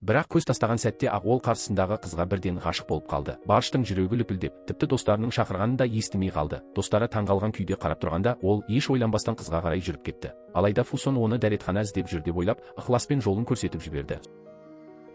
Бірақ көз тастаған сәтте ақ ол қарсысындағы қызға бірден ғашық болып қалды. Барштың жүрегі лүпілдеп, тіпті достарының шақырғанын да естімей қалды. Достары таңғалған күйде қарап тұрғанда, ол еш ойланбастан қызға қарай жүріп кетті. Алайда Фусон оны дәретхана іздеп жүр деп ойлап, ықыласпен жолын көрсетіп жіберді.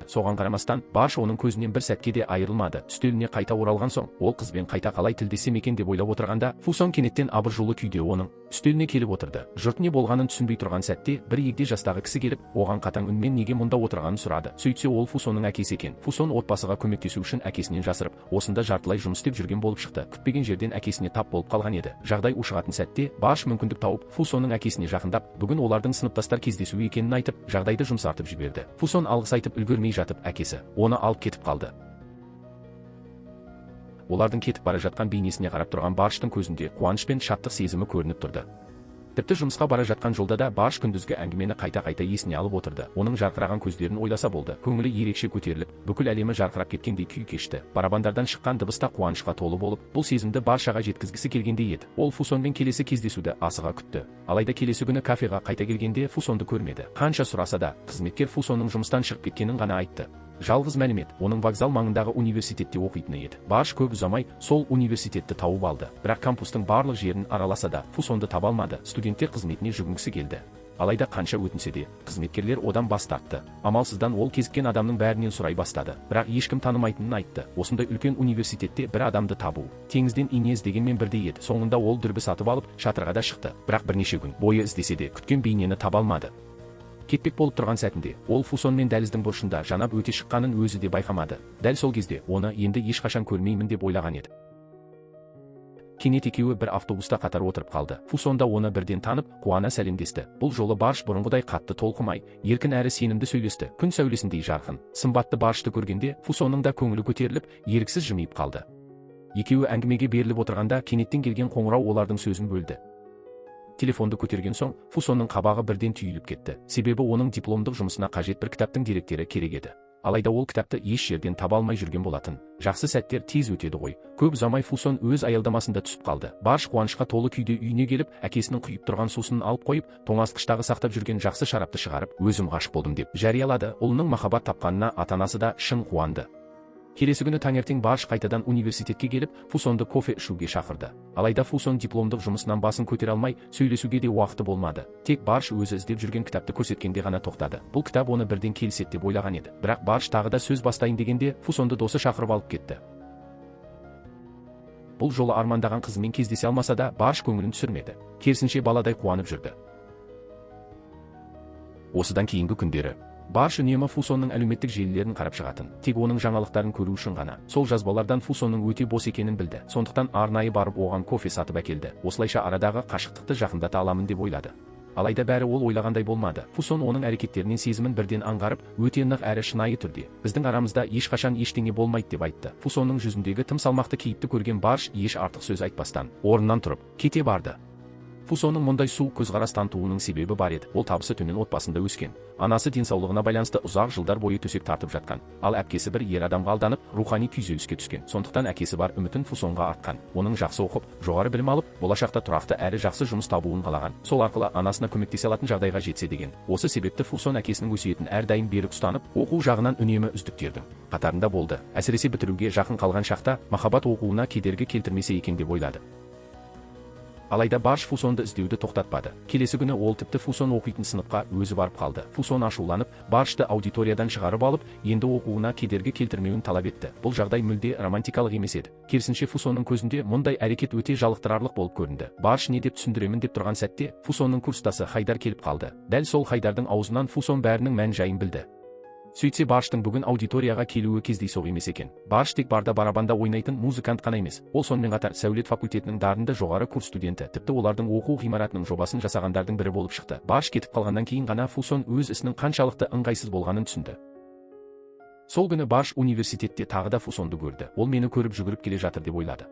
Соған қарамастан, Барш оның көзінен бір сәтке де айырылмады. Үстеліне қайта оралған соң, ол қызбен қайта қалай тілдесем екен деп ойлап отырғанда, Фусон кенеттен абыржулы күйде оның үстеліне келіп отырды. Жұрт не болғанын түсінбей тұрған сәтте, бір егде жастағы кісі келіп, оған қатаң үнмен неге мұнда отырғанын сұрады. Сөйтсе ол Фусонның әкесі екен. Фусон отбасыға көмектесу үшін әкесінен жасырып, осында жартылай жұмыс істеп жүрген болып шықты. Күтпеген жерден әкесіне тап болып қалған еді. Жағдай ушығатын сәтте, Барш мүмкіндік тауып, Фусонның әкесіне жақындап, бүгін олардың сыныптастар кездесуі екенін айтып, жағдайды жұмсартып жіберді. Фусон алғыс айтып үлгермей жатып, әкесі оны алып кетіп қалды. Олардың кетіп бара жатқан бейнесіне қарап тұрған Барштың көзінде қуаныш пен шаттық сезімі көрініп тұрды. Тіпті жұмысқа бара жатқан жолда да Барш күндізгі әңгімені қайта-қайта есіне алып отырды. Оның жарқыраған көздерін ойласа болды. Көңілі ерекше көтеріліп, бүкіл әлемі жарқырап кеткендей күй кешті. Барабандардан шыққан дыбыс та қуанышқа толы болып, бұл сезімді баршаға жеткізгісі келгендей еді. Ол Фусонмен келесі кездесуді асыға күтті. Алайда келесі күні кафеға қайта келгенде Фусонды көрмеді. Қанша сұраса да, қызметкер Фусонның жұмыстан шығып кеткенін ғана айтты. Жалғыз мәлімет, оның вокзал маңындағы университетте оқитыны еді. Барш көп ұзамай сол университетті тауып алды. Бірақ кампустың барлық жерін араласа да, Фусонды таба алмады. Студенттер қызметіне жүгінгісі келді. Алайда қанша өтінсе де, қызметкерлер одан бас тартты. Амалсыздан ол кезіккен адамның бәрінен сұрай бастады. Бірақ ешкім танымайтынын айтты. Осындай үлкен университетте бір адамды табу теңізден ине іздегенмен бірдей еді. Соңында ол дүрбі сатып алып, шатырға да шықты. Бірақ бірнеше күн бойы іздесе де, күткен бейнені таба алмады. Кетпек болып тұрған сәтінде, ол Фусонмен дәліздің бұрышында жанап өте шыққанын өзі де байқамады. Дәл сол кезде оны енді ешқашан көрмеймін деп ойлаған еді. Кенет екеуі бір автобуста қатар отырып қалды. Фусон да оны бірден танып, қуана сәлемдесті. Бұл жолы Барш бұрынғыдай қатты толқымай, еркін әрі сенімді сөйлесті. Күн сәулесіндей жарқын, сымбатты Баршты көргенде, Фусонның да көңілі көтеріліп, еріксіз жымиып қалды. Екеуі әңгімеге беріліп отырғанда, кенеттен келген қоңырау олардың сөзін бөлді. Телефонды көтерген соң, Фусонның қабағы бірден түйіліп кетті. Себебі оның дипломдық жұмысына қажет бір кітаптың деректері керек еді. Алайда ол кітапты еш жерден таба алмай жүрген болатын. Жақсы сәттер тез өтеді ғой. Көп ұзамай Фусон өз аялдамасында түсіп қалды. Барш қуанышқа толы күйде үйіне келіп, әкесінің құйып тұрған сусынын алып қойып, тоңазытқыштағы сақтап жүрген жақсы шарапты шығарып, өзім ғашық болдым деп жариялады. Ұлының махаббат тапқанына ата-анасы да шын қуанды. Келесі күні таңертең Барш қайтадан университетке келіп, Фусонды кофе ішуге шақырды. Алайда Фусон дипломдық жұмысынан басын көтере алмай, сөйлесуге де уақыты болмады. Тек Барш өзі іздеп жүрген кітапты көрсеткенде ғана тоқтады. Бұл кітап оны бірден келіседі деп ойлаған еді. Бірақ Барш тағы да сөз бастайын дегенде, Фусонды досы шақырып алып кетті. Бұл жолы армандаған қызымен кездесе алмаса да, Барш көңілін түсірмеді. Керісінше баладай қуанып жүрді. Осыдан кейінгі күндері Барш үнемі Фусонның әлеуметтік желілерін қарап шығатын. Тек оның жаңалықтарын көру үшін ғана. Сол жазбалардан Фусонның өте бос екенін білді. Сондықтан арнайы барып оған кофе сатып әкелді. Осылайша арадағы қашықтықты жақындата аламын деп ойлады. Алайда бәрі ол ойлағандай болмады. Фусон оның әрекеттерінен сезімін бірден аңғарып, өте нық әрі шынайы түрде, біздің арамызда ешқашан ештеңе болмайды деп айтты. Фусонның жүзіндегі тым салмақты кейіпті көрген Барш еш артық сөз айтпастан, орнынан тұрып, кете барды. Фусонның мұндай суық көзқарас танытуының себебі бар еді. Ол табысы төмен отбасында өскен. Анасы денсаулығына байланысты ұзақ жылдар бойы төсек тартып жатқан. Ал әпкесі бір ер адамға алданып, рухани күйзеліске түскен. Сондықтан әкесі бар үмітін Фусонға артқан. Оның жақсы оқып, жоғары білім алып, болашақта тұрақты әрі жақсы жұмыс табуын қалаған. Сол арқылы анасына көмектесе алатын жағдайға жетсе деген. Осы себепті Фусон әкесінің өсиетін әрдайым берік ұстанып, оқу жағынан үнемі үздіктердің қатарында болды. Әсіресе бітіруге жақын қалған шақта махаббат оқуына кедергі келтірмесе екен деп ойлады. Алайда Барш Фусонды іздеуді тоқтатпады. Келесі күні ол тіпті Фусон оқитын сыныпқа өзі барып қалды. Фусон ашуланып, Баршты аудиториядан шығарып алып, енді оқуына кедергі келтірмеуін талап етті. Бұл жағдай мүлде романтикалық емес еді. Керісінше Фусонның көзінде мұндай әрекет өте жалықтырарлық болып көрінді. Барш не деп түсіндіремін деп тұрған сәтте, Фусонның курстасы Хайдар келіп қалды. Дәл сол Хайдардың аузынан Фусон бәрінің мән-жайын білді. Сөйтсе Барштың бүгін аудиторияға келуі кездейсоқ емес екен. Барш тек барда барабанда ойнайтын музыкант қана емес. Ол сонымен қатар сәулет факультетінің дарынды жоғары курс студенті, тіпті олардың оқу ғимаратының жобасын жасағандардың бірі болып шықты. Барш кетіп қалғаннан кейін ғана Фусон өз ісінің қаншалықты ыңғайсыз болғанын түсінді. Сол күні Барш университетте тағы да Фусонды көрді. Ол мені көріп жүгіріп келе жатыр деп ойлады.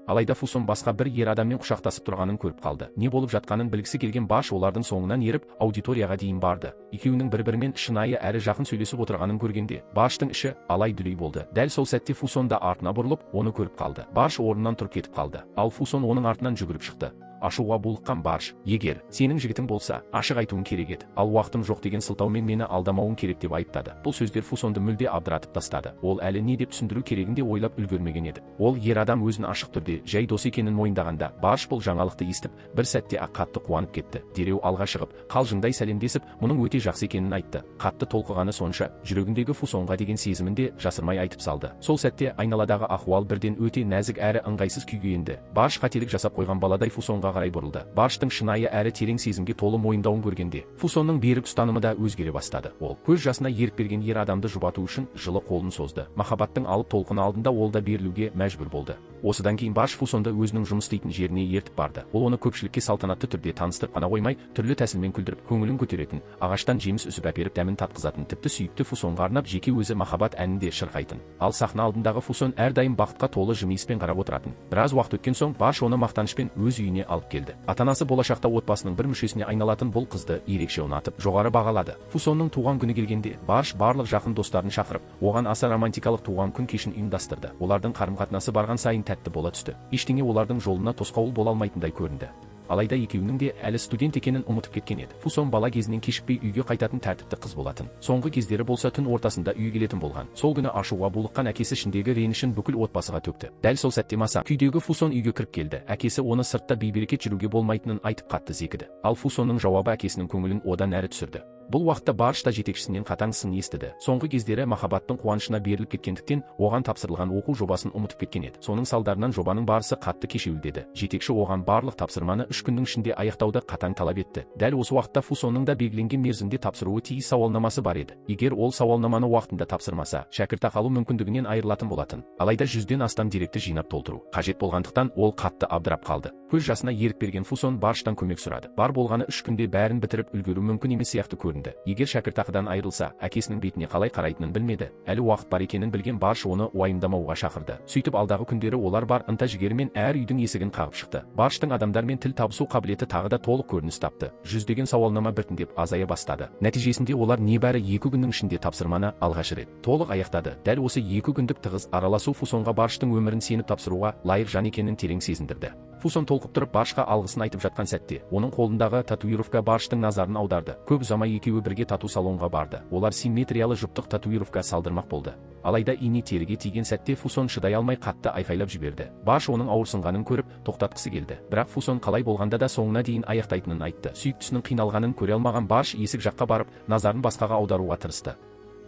Алайда Фусон басқа бір ер адаммен құшақтасып тұрғанын көріп қалды. Не болып жатқанын білгісі келген Барш олардың соңынан еріп, аудиторияға дейін барды. Екеуінің бір-бірімен шынайы әрі жақын сөйлесіп отырғанын көргенде, Барштың іші алай-дүлей болды. Дәл сол сәтте Фусон да артына бұрылып, оны көріп қалды. Барш орнынан тұрып кетіп қалды. Ал Фусон оның артынан жүгіріп шықты. ашуға булыққан Барш: егер сенің жігітің болса, ашық айтуың керек еді. Ал уақытым жоқ деген сылтаумен мені алдамауың керек деп айыптады. Бұл сөздер Фусонды мүлде абдыратып тастады. Ол әлі не деп түсіндіру керегін де ойлап үлгермеген еді. Ол ер адам өзін ашық түрде жай дос екенін мойындағанда, Барш бұл жаңалықты естіп, бір сәтте ақ қатты қуанып кетті. Дереу алға шығып, қалжыңдай сәлемдесіп, мұның өте жақсы екенін айтты. Қатты толқығаны сонша, жүрегіндегі Фусонға деген сезімін де жасырмай айтып салды. Сол сәтте айналадағы ахуал бірден өте нәзік әрі ыңғайсыз күйге енді. Барш қателік жасап қойған баладай Фусонға қарай бұрылды. Барштың шынайы әрі терең сезімге толы мойындауын көргенде, Фусонның берік ұстанымы да өзгере бастады. Ол көз жасына ерік берген ер адамды жұбату үшін жылы қолын созды. Махаббаттың алып толқыны алдында ол да берілуге мәжбүр болды. Осыдан кейін Барш Фусонды өзінің жұмыс істейтін жеріне ертіп барды. Ол оны көпшілікке салтанатты түрде таныстырып қана қоймай, түрлі тәсілмен күлдіріп, көңілін көтеретін, ағаштан жеміс үзіп әперіп дәмін татқызатын, тіпті сүйікті Фусонға арнап жеке өзі махаббат әнінде шырқайтын. Ал сахна алдындағы Фусон әрдайым бақытқа толы жымиыспен қарап отыратын. Біраз уақыт өткен соң Барш оны мақтанышпен өз үйіне алып келді. Ата-анасы болашақта отбасының бір мүшесіне айналатын бұл қызды ерекше ұнатып, жоғары бағалады. Фусонның туған күні келгенде, Барш барлық жақын достарын шақырып, оған аса романтикалық туған күн кешін ұйымдастырды. Олардың қарым-қатынасы барған сайын тәтті бола түсті. Ештеңе олардың жолына тосқауыл бола алмайтындай көрінді. Алайда екеуінің де әлі студент екенін ұмытып кеткен еді. Фусон бала кезінен кешікпей үйге қайтатын тәртіпті қыз болатын. Соңғы кездері болса түн ортасында үйге келетін болған. Сол күні ашуға булыққан әкесі ішіндегі ренішін бүкіл отбасыға төкті. Дәл сол сәтте маса күйдегі Фусон үйге кіріп келді. Әкесі оны сыртта бейберекет жүруге болмайтынын айтып қатты зекіді. Ал Фусонның жауабы әкесінің көңілін одан әрі түсірді. Бұл уақытта Барш та жетекшісінен қатаң сын естіді. Соңғы кездері махаббаттың қуанышына беріліп кеткендіктен, оған тапсырылған оқу жобасын ұмытып кеткен еді. Соның салдарынан жобаның барысы қатты кешеуілдеді. Жетекші оған барлық тапсырманы 3 күннің ішінде аяқтауды қатаң талап етті. Дәл осы уақытта Фусонның да белгіленген мерзімде тапсыруы тиіс сауалнамасы бар еді. Егер ол сауалнаманы уақытында тапсырмаса, шәкіртақы алу мүмкіндігінен айырылатын болатын. Алайда 100-ден астам деректі жинап толтыру қажет болғандықтан ол қатты абдырап қалды. Көз жасына ерік берген Фусон Барштан көмек сұрады. Бар болғаны 3 күнде бәрін бітіріп үлгеру мүмкін емес сияқты көрінді. Егер шәкіртақыдан айырылса, әкесінің бетіне қалай қарайтынын білмеді. Әлі уақыт бар екенін білген Барш оны уайымдамауға шақырды. Сөйтіп алдағы күндері олар бар ынта-жігерімен әр үйдің есігін қағып шықты. Барштың адамдармен тіл табысу қабілеті тағы да толық көрініс тапты. 100-деген сауалнама біртіндеп азая бастады. Нәтижесінде олар небәрі 2 күннің ішінде тапсырманы алғаш рет толық аяқтады. Дәл осы 2 күндік тығыз араласу Фусонға Барштың өмірін сеніп тапсыруға лайық жан екенін терең сезіндірді. Фусон толқып тұрып Баршқа алғысын айтып жатқан сәтте, оның қолындағы татуировка Барштың назарын аударды. Көп ұзамай екеуі бірге тату салонға барды. Олар симметриялы жұптық татуировка салдырмақ болды. Алайда ине теріге тиген сәтте Фусон шыдай алмай қатты айқайлап жіберді. Барш оның ауырсынғанын көріп, тоқтатқысы келді. Бірақ Фусон қалай болғанда да соңына дейін аяқтайтынын айтты. Сүйіктісінің қиналғанын көре алмаған Барш есік жаққа барып, назарын басқаға аударуға тырысты.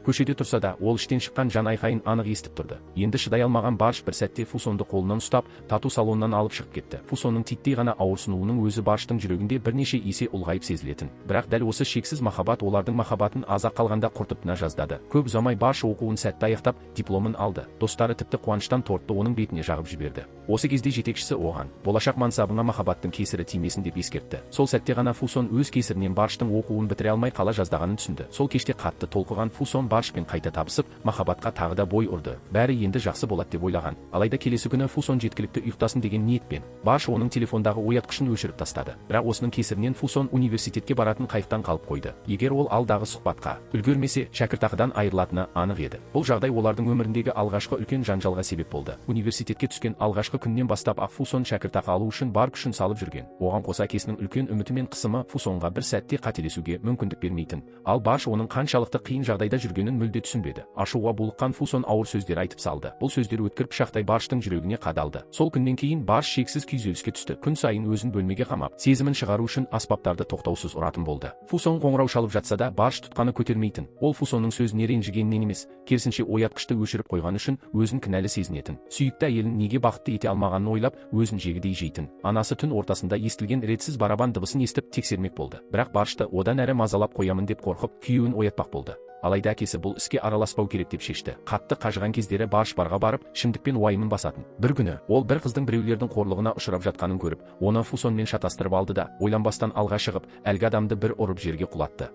Көшеде тұрса да, ол іштен шыққан жан айқайын анық естіп тұрды. Енді шыдай алмаған Барш бір сәтте Фусонды қолынан ұстап, тату салоннан алып шығып кетті. Фусонның титтей ғана ауырсынуының өзі Барштың жүрегінде бірнеше есе ұлғайып сезілетін. Бірақ дәл осы шексіз махаббат олардың махаббатын азақ қалғанда құртып жаздады. Көп ұзамай Барш оқуын сәтті аяқтап, дипломын алды. Достары тіпті қуаныштан тортты оның бетіне жағып жіберді. Осы кезде жетекшісі оған, болашақ мансабыңа махаббаттың кесірі тимесін деп ескертті. Сол сәтте ғана Фусон өз кесірінен Барштың оқуын бітіре алмай қала жаздағанын түсінді. Сол кеште қатты толқыған Фусон Баршпен қайта табысып, махаббатқа тағы да бой ұрды. Бәрі енді жақсы болады деп ойлаған. Алайда келесі күні Фусон жеткілікті ұйықтасын деген ниетпен Барш оның телефондағы оятқышын өшіріп тастады. Бірақ осының кесірінен Фусон университетке баратын қайықтан қалып қойды. Егер ол алдағы сұхбатқа үлгермесе, шәкіртақыдан айырылатыны анық еді. Бұл жағдай олардың өміріндегі алғашқы үлкен жанжалға себеп болды. Университетке түскен алғашқы күннен бастап Фусон шәкіртақы алу үшін бар күшін салып жүрген. Оған қоса әкесінің үлкен үміті мен қысымы Фусонға бір сәтте қателесуге мүмкіндік бермейтін. Ал Барш оның қаншалықты қиын жағдайда жүргенін мүлде түсінбеді. Ашуға булыққан Фусон ауыр сөздер айтып салды. Бұл сөздер өткір пышақтай Барштың жүрегіне қадалды. Сол күннен кейін Барш шексіз күйзеліске түсті. Күн сайын өзін бөлмеге қамап, сезімін шығару үшін аспаптарды тоқтаусыз ұратын болды. Фусон қоңырау шалып жатса да Барш тұтқаны көтермейтін. Ол Фусонның сөзіне ренжігенінен емес, керісінше оятқышты өшіріп қойған үшін өзін кінәлі сезінетін. Сүйікті әйелін неге бақытты ете алмағанын ойлап, өзін жегідей жейтін. Анасы түн ортасында естілген ретсіз барабан дыбысын естіп тексермек болды. Бірақ Баршты одан әрі мазалап қоямын деп қорқып, күйеуін оятпақ болды. Алайда әкесі бұл іске араласпау керек деп шешті. Қатты қажыған кездері Барш барға барып, шімдікпен уайымын басатын. Бір күні ол бір қыздың біреулердің қорлығына ұшырап жатқанын көріп, оны Фусонмен шатастырып алды да, ойланбастан алға шығып, әлгі адамды бір ұрып жерге құлатты.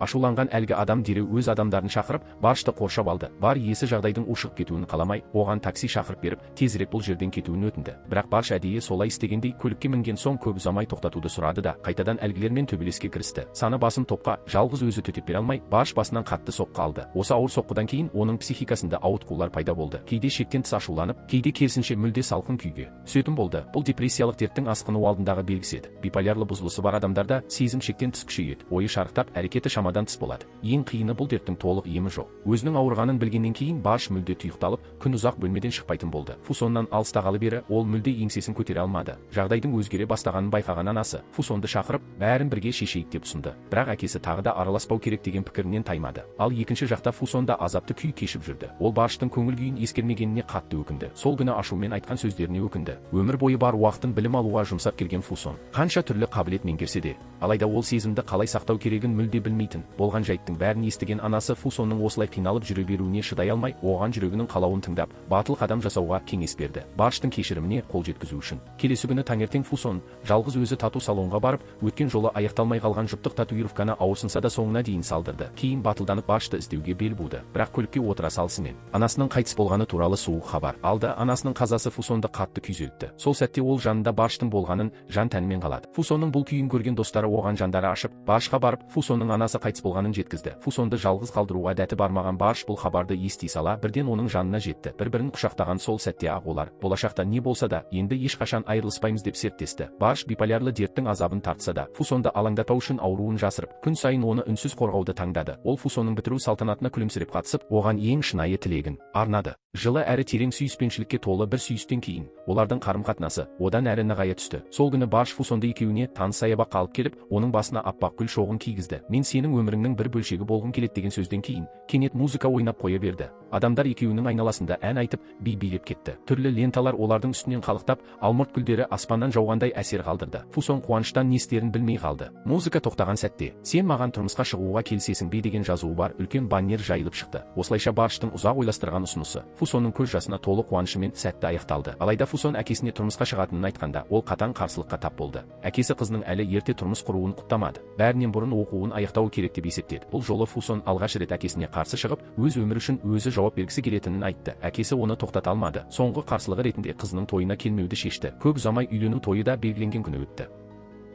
Ашуланған әлгі адам дереу өз адамдарын шақырып, Баршты қоршап алды. Бар иесі жағдайдың ушығып кетуін қаламай, оған такси шақырып беріп, тезірек бұл жерден кетуін өтінді. Бірақ Барш әдейі солай істегендей көлікке мінген соң көп ұзамай тоқтатуды сұрады да, қайтадан әлгілермен төбелеске кірісті. Саны басым топқа жалғыз өзі төтеп бере алмай, Барш басынан қатты соққы алды. Осы ауыр соққыдан кейін оның психикасында ауытқулар пайда болды. Кейде шектен тыс ашуланып, кейде керісінше мүлде салқын күйге түсетін болды. Бұл депрессиялық дерттің асқыну алдындағы белгісі еді. Биполярлы бұзылысы бар адамдарда сезім шектен тыс күшейеді, ойы шарықтап, әрекеті шамадан тыс болады. Ең қиыны бұл дерттің толық емі жоқ. Өзінің ауырғанын білгеннен кейін Барш мүлде тұйықталып, күн ұзақ бөлмеден шықпайтын болды. Фусоннан алыстағалы бері ол мүлде еңсесін көтере алмады. Жағдайдың өзгере бастағанын байқаған анасы Фусонды шақырып, бәрін бірге шешейік деп ұсынды. Бірақ әкесі тағы да араласпау керек деген пікірінен таймады. Ал екінші жақта Фусонда азапты күй кешіп жүрді. Ол Барштың көңіл күйін ескермегеніне қатты өкінді. Сол күні ашумен айтқан сөздеріне өкінді. Өмір бойы бар уақытын білім алуға жұмсап келген Фусон қанша түрлі қабілет меңгерсе де, алайда ол сезімді қалай сақтау керегін мүлде білмейтін. Болған жайттың бәрін естіген анасы Фусонның осылай қиналып жүре беруіне шыдай алмай, оған жүрегінің қалауын тыңдап, батыл қадам жасауға кеңес берді. Барштың кешіріміне қол жеткізу үшін. Келесі күні таңертең Фусон жалғыз өзі тату салонға барып, өткен жолы аяқталмай қалған жұптық татуировканы ауырсынса да соңына дейін салдырды. Кейін батылданып Баршты іздеуге бел буды. Бірақ көлікке отыра салысымен анасының қайтыс болғаны туралы суық хабар алды. Анасының қазасы Фусонды қатты күйзелтті. Сол сәтте ол жанында Барштың болғанын жан-тәнімен қалады. Фусонның бұл күйін көрген достары оған жандары ашып, Баршқа барып, Фусонның анасы қайтыс болғанын жеткізді. Фусонды жалғыз қалдыруға дәті бармаған Барш бұл хабарды ести сала бірден оның жанына жетті. Бір-бірін құшақтаған сол сәтте ақ олар, болашақта не болса да, енді ешқашан айырылыспаймыз деп серттесті. Барш биполярлы дерттің азабын тартса да, Фусонды алаңдатпау үшін ауруын жасырып, күн сайын оны үнсіз қорғауды таңдады. Ол Фусонның бітіру салтанатына күлімсіреп қатысып, оған ең шынайы тілегін арнады. Жылы әрі терең сүйіспеншілікке толы бір сүйістен кейін, олардың қарым-қатынасы одан әрі нығая түсті. Сол күні Барш Фусонды екеуіне таныс саябаққа алып келіп, оның басына аппақ гүл шоғын кигізді. Мен сенің өміріңнің бір бөлшегі болғым келеді деген сөзден кейін, кенет музыка ойнап қоя берді. Адамдар екеуінің айналасында ән айтып, би билеп кетті. Түрлі ленталар олардың үстінен қалықтап, алмұрт гүлдері аспаннан жауғандай әсер қалдырды. Фусон қуаныштан не істерін білмей қалды. Музыка тоқтаған сәтте, сен маған тұрмысқа шығуға келісесің бе деген жазуы бар үлкен баннер жайылып шықты. Осылайша Барштың ұзақ ойластырған ұсынысы Фусонның көз жасына толы қуанышымен сәтті аяқталды. Алайда Фусон әкесіне тұрмысқа шығатынын айтқанда, ол қатаң қарсылыққа тап болды. Әкесі қызының әлі ерте тұрмыс құруын құптамады. Бәрінен бұрын оқуын аяқтауы керек деп есептеді. Бұл жолы Фусон алғаш рет әкесіне қарсы шығып, өз өмірі үшін өзі жауап бергісі келетінін айтты. Әкесі оны тоқтата алмады. Соңғы қарсылығы ретінде қызының тойына келмеуді шешті. Көп ұзамай үйлену тойы да белгіленген күні өтті.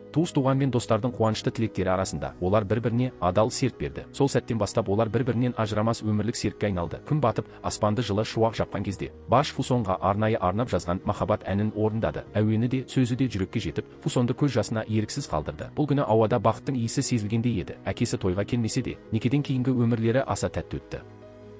Туыс-туған мен достардың қуанышты тілектері арасында олар бір-біріне адал серт берді. Сол сәттен бастап олар бір-бірінен ажырамас өмірлік серікке айналды. Күн батып, аспанды жылы шуақ жапқан кезде, Барш Фусонға арнайы арнап жазған махаббат әнін орындады. Әуені де, сөзі де жүрекке жетіп, Фусонды көз жасына еріксіз қалдырды. Бұл күні ауада бақыттың иісі сезілгендей еді. Әкесі тойға келмесе де, некеден кейінгі өмірлері аса тәтті өтті.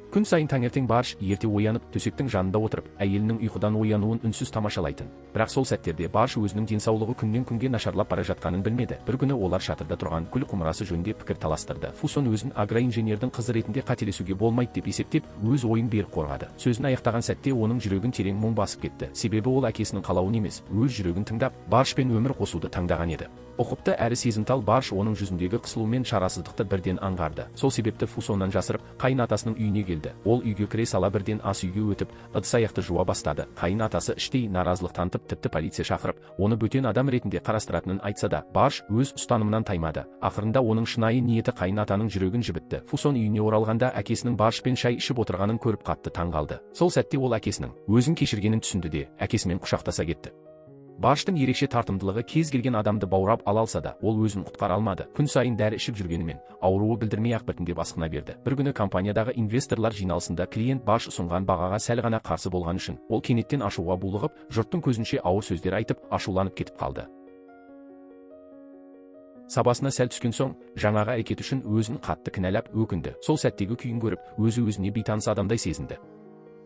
Күн сайын таңертең Барш ерте оянып, төсектің жанында отырып, әйелінің ұйқыдан оянуын үнсіз тамашалайтын. Бірақ сол сәттерде Барш өзінің денсаулығы күннен күнге нашарлап бара жатқанын білмеді. Бір күні олар шатырда тұрған гүл құмырасы жөнінде пікір таластырды. Фусон өзін агроинженердің қызы ретінде қателесуге болмайды деп есептеп, өз ойын беріп қорғады. Сөзін аяқтаған сәтте оның жүрегін терең мұң басып кетті. Себебі ол әкесінің қалауын емес, өз жүрегін тыңдап, Баршпен өмір қосуды таңдаған еді. Ұқыпты әрі сезімтал Барш оның жүзіндегі қысылу мен шарасыздықты бірден аңғарды. Сол себепті Фусоннан жасырып, қайын атасының үйіне келді. Ол үйге кіре сала бірден ас үйге өтіп, ыдыс аяқты жуа бастады. Қайын атасы іштей наразылық танытып, тіпті полиция шақырып, оны бөтен адам ретінде қарастыратынын айтса да, Барш өз ұстанымынан таймады. Ақырында оның шынайы ниеті қайын атаның жүрегін жібітті. Фусон үйіне оралғанда әкесінің Баршпен шай ішіп отырғанын көріп қатты таңғалды. Сол сәтте ол әкесінің өзін кешіргенін түсінді де, әкесімен құшақтаса кетті. Барштың ерекше тартымдылығы кез келген адамды баурап ала алса да, ол өзін құтқара алмады. Күн сайын дәрі ішіп жүргенімен, ауруы білдірмей-ақ біртіндеп асқына берді. Бір күні компаниядағы инвесторлар жиналысында клиент Барш ұсынған бағаға сәл ғана қарсы болған үшін, ол кенеттен ашуға булығып, жұрттың көзінше ауыр сөздер айтып, ашуланып кетіп қалды. Сабасына сәл түскен соң, жаңағы әрекет үшін өзін қатты кінәлап, өкінді. Сол сәттегі күйін көріп, өзі-өзіне бейтаныс адамдай сезінді.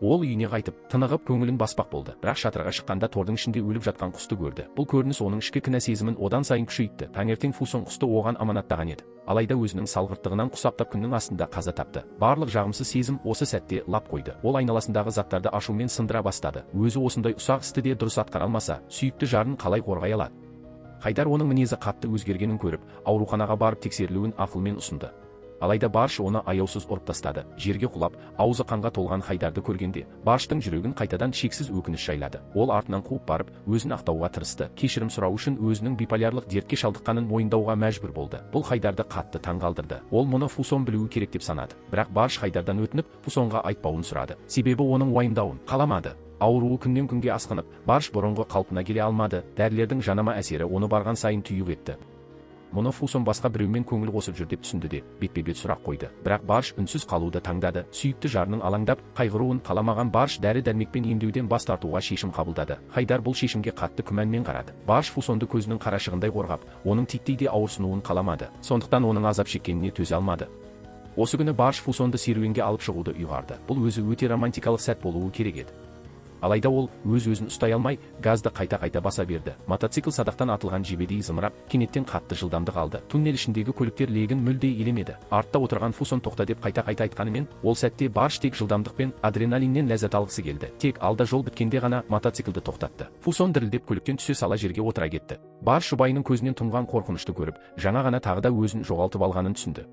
Ол үйіне қайтып, тынығып көңілін баспақ болды. Бірақ шатырға шыққанда тордың ішінде өліп жатқан құсты көрді. Бұл көрініс оның ішкі кінә сезімін одан сайын күшейтті. Таңертең Фусон құсты оған аманаттаған еді. Алайда өзінің салғырттығынан құсаптап күннің астында қаза тапты. Барлық жағымсыз сезім осы сәтте лап қойды. Ол айналасындағы заттарды ашумен сындыра бастады. Өзі осындай ұсақ істі де дұрыс атқара алмаса, сүйікті жарын қалай қорғай алады? Хайдар оның мінезі қатты өзгергенін көріп, ауруханаға барып тексерілуін ақылмен ұсынды. Алайда Барш оны аяусыз ұрып тастады. Жерге құлап, аузы қанға толған Хайдарды көргенде, Барштың жүрегін қайтадан шексіз өкініш жайлады. Ол артынан қуып барып, өзін ақтауға тырысты. Кешірім сұрау үшін өзінің биполярлық дертке шалдыққанын мойындауға мәжбүр болды. Бұл Хайдарды қатты таңғалдырды. Ол мұны Фусон білуі керек деп санады. Бірақ Барш Хайдардан өтініп, Фусонға айтпауын сұрады. Себебі оның уайымдауын қаламады. Ауруы күннен күнге асқынып, Барш бұрынғы қалпына келе алмады. Дәрілердің жанама әсері оны барған сайын тұйық етті. Мұны Фусон басқа біреумен көңіл қосып жүр деп түсінді де бетпе-бет сұрақ қойды. Бірақ Барш үнсіз қалуды таңдады. Сүйікті жарының алаңдап, қайғыруын қаламаған Барш дәрі-дәрмекпен емдеуден бас тартуға шешім қабылдады. Хайдар бұл шешімге қатты күмәнмен қарады. Барш Фусонды көзінің қарашығындай қорғап, оның титтей де ауырсынуын қаламады. Сондықтан оның азап шеккеніне төзе алмады. Осы күні Барш Фусонды серуенге алып шығуды ұйғарды. Бұл өзі өте романтикалық сәт болуы керек еді. Алайда ол өз-өзін ұстай алмай, газды қайта-қайта баса берді. Мотоцикл садақтан атылған жебедей зымырап, кенеттен қатты жылдамдық алды. Туннель ішіндегі көліктер легін мүлде елемеді. Артта отырған Фусон тоқта деп қайта-қайта айтқанымен, ол сәтте Барш тек жылдамдықпен адреналиннен ләззат алғысы келді. Тек алда жол біткенде ғана мотоциклді тоқтатты. Фусон дірілдеп көліктен түсе сала жерге отыра кетті. Барш жұбайының көзінен тұнған қорқынышты көріп, жаңа ғана тағы да өзін жоғалтып алғанын түсінді.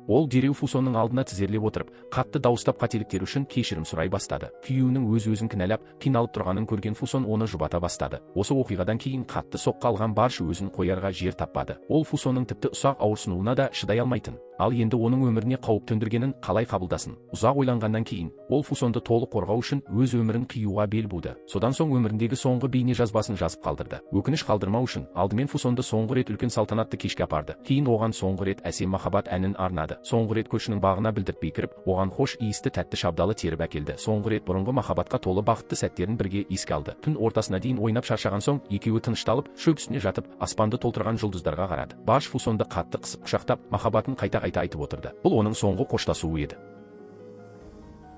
Ол дереу Фусонның алдына тізерлеп отырып, қатты дауыстап қателіктер үшін кешірім сұрай бастады. Күйеуінің өз-өзін кінәлап, қиналып тұрғанын көрген Фусон оны жұбата бастады. Осы оқиғадан кейін қатты соққы алған Барш өзін қоярға жер таппады. Ол Фусонның тіпті ұсақ ауырсынуына да шыдай алмайтын. Ал енді оның өміріне қауіп төндіргенін қалай қабылдасын? Ұзақ ойланғаннан кейін, ол Фусонды толық қорғау үшін өз өмірін қиюға бел буды. Содан соң өміріндегі соңғы бейне жазбасын жазып қалдырды. Өкініш қалдырмау үшін алдымен Фусонды соңғы рет үлкен салтанатты кешке апарды. Кейін оған соңғы рет әсем махаббат әнін арнады. Соңғы рет көшінің бағына білдіртпей кіріп, оған хош иісті тәтті шабдалы теріп әкелді. Соңғы рет бұрынғы махаббатқа толы бақытты сәттерін бірге еске алды. Түн ортасына дейін ойнап шаршаған соң, екеуі тынышталып, шөп үстіне жатып, аспанды толтырған жұлдыздарға қарады. Барш Фусонды қатты қысып құшақтап, махаббатын қайта-қайта айтып отырды. Бұл оның соңғы қоштасуы еді.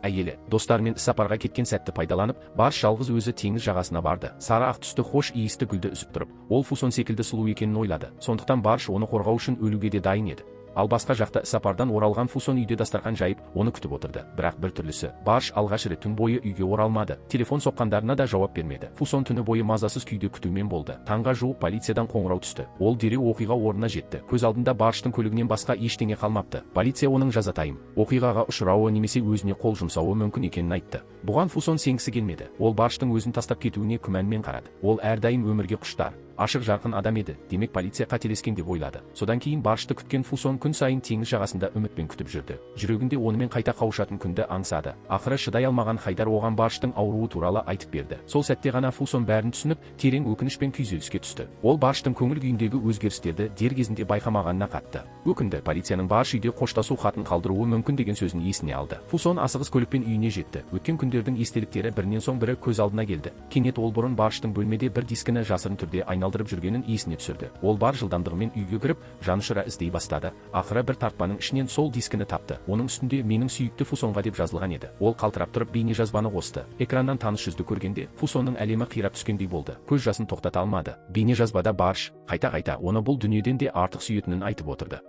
Әйелі, достарымен сапарға кеткен сәтті пайдаланып, Барш жалғыз өзі теңіз жағасына барды. Сары ақ түсті хош иісті гүлді үзіп тұрып, ол Фусон секілді сұлу екенін ойлады. Сондықтан Барш оны қорғау үшін өлуге де дайын еді. Ал басқа жақта сапардан оралған Фусон үйде дастархан жайып, оны күтіп отырды. Бірақ бір түрлісі, Барш алғаш рет түн бойы үйге оралмады. Телефон соққандарына да жауап бермеді. Фусон түні бойы мазасыз күйде күтумен болды. Таңға жуық полициядан қоңырау түсті. Ол дереу оқиға орнына жетті. Көз алдында Барштың көлігінен басқа ештеңе қалмапты. Полиция оның жазатайым оқиғаға ұшырауы немесе өзіне қол жұмсауы мүмкін екенін айтты. Бұған Фусон сенгісі келмеді. Ол Барштың өзін тастап кетуіне күмәнмен қарады. Ол әрдайым өмірге құштар, ашық жарқын адам еді. Демек полиция қателескен деп ойлады. Содан кейін Баршты күткен Фусон күн сайын теңіз жағасында үмітпен күтіп жүрді. Жүрегінде онымен қайта қауышатын күнді аңсады. Ақыры шыдай алмаған Хайдар оған Барштың ауруы туралы айтып берді. Сол сәтте ғана Фусон бәрін түсініп, терең өкініш пен күйзеліске түсті. Ол Барштың көңіл күйіндегі өзгерістерді дер кезінде байқамағанына қатты өкінді. Полицияның Барш үйде қоштасу хатын қалдыруы мүмкін деген сөзін есіне алды. Фусон асығыс көлікпен үйіне жетті. Өткен күндердің естеліктері бірінен соң бірі көз алдына келді. Кенет ол бұрын Барштың бөлмеде бір дискіні жасырын түрде айналдырып жүргенін есіне түсірді. Ол бар жылдамдығымен үйге кіріп, жанұшыра іздей бастады. Ақыры бір тартпаның ішінен сол дискіні тапты. Оның үстінде менің сүйікті Фусонға деп жазылған еді. Ол қалтырап тұрып бейнежазбаны қосты. Экраннан таныс жүзді көргенде, Фусонның әлемі қирап түскендей болды. Көз жасын тоқтата алмады. Бейнежазбада Барш қайта-қайта оны бұл дүниеден де артық сүйетінін айтып отырды.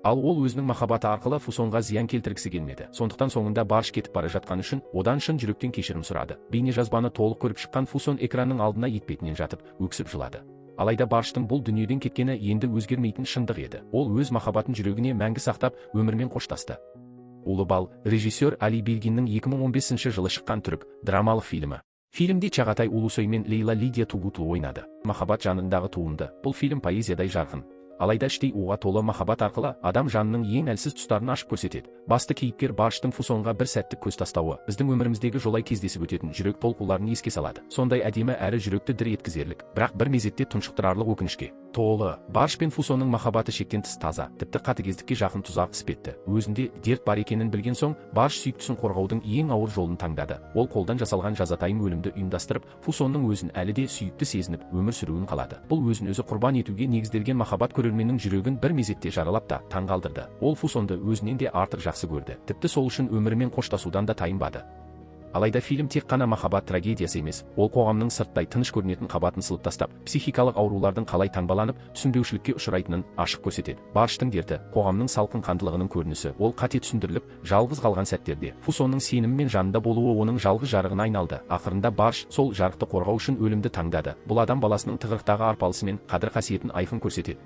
Ал ол өзінің махаббаты арқылы Фусонға зиян келтіргісі келмеді. Сондықтан соңында Барш кетіп бара жатқан үшін одан шын жүректен кешірім сұрады. Бейнежазбаны толық көріп шыққан Фусон экранның алдына етпетінен жатып, өксіп жылады. Алайда Барштың бұл дүниеден кеткені енді өзгермейтін шындық еді. Ол өз махаббатын жүрегіне мәңгі сақтап, өмірмен қоштасты. Улы бал, режиссер Али Билгиннің 2015 жылы шыққан түрік драмалық фильмі. Фильмде Чағатай Улусой мен Лейла Лидия Тугутул ойнады. Махаббат жанындағы туынды. Бұл фильм поэзиядай жарқын. Алайда іштей уға толы махаббат арқылы адам жанының ең әлсіз тұстарын ашып көрсетеді. Басты кейіпкер Барштың Фусонға бір сәттік көз тастауы біздің өміріміздегі жолай кездесіп өтетін жүрек толқуларын еске салады. Сондай әдемі әрі жүректі дір еткізерлік, бірақ бір мезетте тұншықтырарлық өкінішке толы. Барш пен Фусонның махаббаты шектен тыс таза, тіпті қатыгездікке жақын тұзақ іспетті. Өзінде дерт бар екенін білген соң, Барш сүйіктісін қорғаудың ең ауыр жолын таңдады. Ол қолдан жасалған жазатайым өлімді ұйымдастырып, Фусонның өзін әлі де сүйікті сезініп, өмір сүруін қалады. Бұл өзін өзі құрбан етуге негізделген махаббат көрерменнің жүрегін бір мезетте жаралап та таңғалдырды. Ол Фусонды өзінен де артық жақсы көрді. Тіпті сол үшін өмірімен қоштасудан да тайынбады. Алайда фильм тек қана махаббат трагедиясы емес, ол қоғамның сырттай тыныш көрінетін қабатын сылып тастап, психикалық аурулардың қалай таңбаланып, түсінбеушілікке ұшырайтынын ашық көрсетеді. Барштың дерті, қоғамның салқын қандылығының көрінісі, ол қате түсіндіріліп, жалғыз қалған сәттерде Фусонның сеніммен жанында болуы оның жалғыз жарығына айналды. Ақырында Барш сол жарықты қорғау үшін өлімді таңдады. Бұл адам баласының тығырықтағы арпалысы мен қадір қасиетін айқын көрсетеді.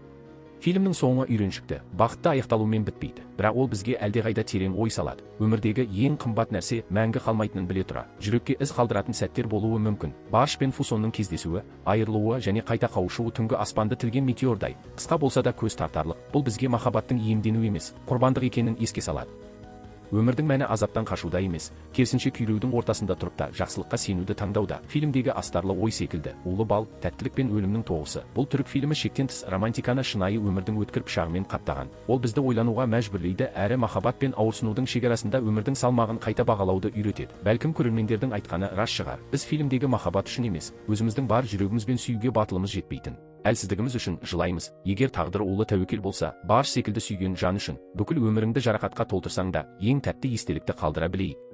Фильмнің соңы үйреншікті, бақытты аяқталумен бітпейді, бірақ ол бізге әлдеқайда терең ой салады. Өмірдегі ең қымбат нәрсе мәңгі қалмайтынын біле тұра, жүрекке із қалдыратын сәттер болуы мүмкін. Барш пен Фусонның кездесуі, айырылуы және қайта қауышуы түнгі аспанды тілген метеордай, қысқа болса да көз тартарлық. Бұл бізге махаббаттың иемдену емес, құрбандық екенін еске салады. Өмірдің мәні азаптан қашуда емес, керісінше күйреудің ортасында тұрып та жақсылыққа сенуді таңдауда. Фильмдегі астарлы ой секілді, улы бал, тәттілік пен өлімнің тоғысы. Бұл түрік фильмі шектен тыс романтиканы шынайы өмірдің өткір пышағымен қаптаған. Ол бізді ойлануға мәжбүрлейді, әрі махаббат пен ауырсынудың шекарасында өмірдің салмағын қайта бағалауды үйретеді. Бәлкім көрермендердің айтқаны рас шығар. Біз фильмдегі махаббат үшін емес, өзіміздің бар жүрегімізбен сүюге батылымыз жетпейтін әлсіздігіміз үшін жылаймыз. Егер тағдыры улы тәуекел болса, Барш секілді сүйген жан үшін бүкіл өміріңді жарақатқа толтырсаң да ең тәтті естелікті қалдыра білейік.